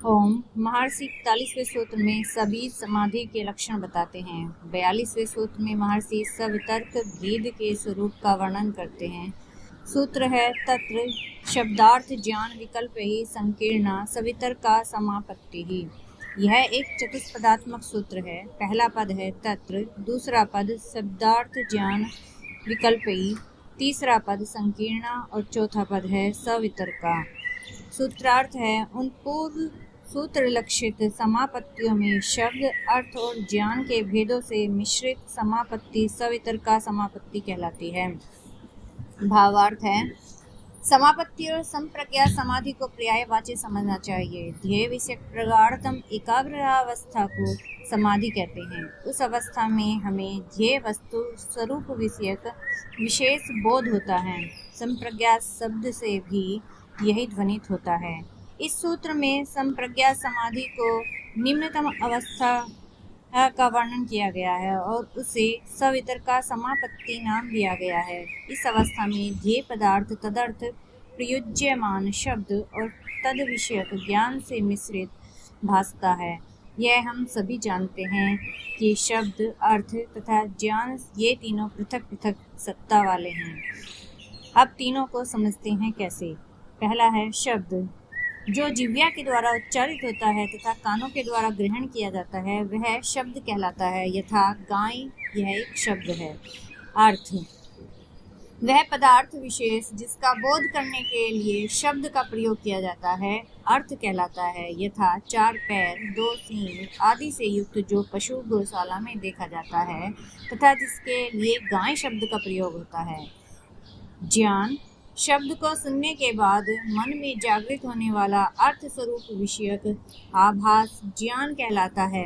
ओम महर्षि 41वें सूत्र में सभी समाधि के लक्षण बताते हैं। 42वें सूत्र में महर्षि सवितर्क भेद के स्वरूप का वर्णन करते हैं। सूत्र है तत्र शब्दार्थ ज्ञान विकल्प ही संकीर्णा सवितर्का समापत्ति ही। यह एक चतुष्पदात्मक सूत्र है। पहला पद है तत्र, दूसरा पद शब्दार्थ ज्ञान विकल्प ही, तीसरा पद संकीर्णा और चौथा पद है सवितर्का। सूत्रार्थ है उन पूर्व सूत्र लक्षित समापत्तियों में शब्द अर्थ और ज्ञान के भेदों से मिश्रित समापत्ति सवितर्का समापत्ति कहलाती है। भावार्थ है समापत्ति और संप्रज्ञा समाधि को पर्यायवाची समझना चाहिए। ध्येय विषयक प्रगाढ़तम एकाग्रावस्था को समाधि कहते हैं। उस अवस्था में हमें ध्येय वस्तु स्वरूप विषयक विशेष बोध होता है। संप्रज्ञा शब्द से भी यही ध्वनित होता है। इस सूत्र में संप्रज्ञा समाधि को निम्नतम अवस्था का वर्णन किया गया है और उसे सवितर्का समापत्ति नाम दिया गया है। इस अवस्था में ध्येय पदार्थ तदर्थ प्रयुज्यमान शब्द और तद विषयक ज्ञान से मिश्रित भासता है। यह हम सभी जानते हैं कि शब्द अर्थ तथा ज्ञान ये तीनों पृथक पृथक सत्ता वाले हैं। अब तीनों को समझते हैं कैसे। पहला है शब्द, जो जिह्वा के द्वारा उच्चारित होता है तथा कानों के द्वारा ग्रहण किया जाता है वह शब्द कहलाता है। यथा गाय, यह एक शब्द है। अर्थ, वह पदार्थ विशेष जिसका बोध करने के लिए शब्द का प्रयोग किया जाता है अर्थ कहलाता है। यथा चार पैर, दो सींग आदि से युक्त जो पशु गौशाला में देखा जाता है तथा जिसके लिए गाय शब्द का प्रयोग होता है। ज्ञान, शब्द को सुनने के बाद मन में जागृत होने वाला अर्थ स्वरूप विषयक आभास ज्ञान कहलाता है।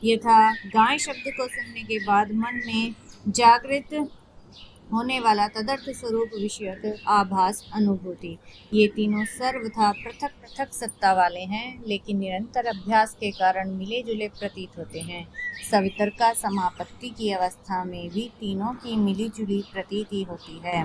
यथा गाय शब्द को सुनने के बाद मन में जागृत होने वाला तदर्थ स्वरूप विषयक आभास अनुभूति। ये तीनों सर्वथा पृथक पृथक सत्ता वाले हैं लेकिन निरंतर अभ्यास के कारण मिले जुले प्रतीत होते हैं। सवितर्का समापत्ति की अवस्था में भी तीनों की मिली जुली प्रतीति होती है।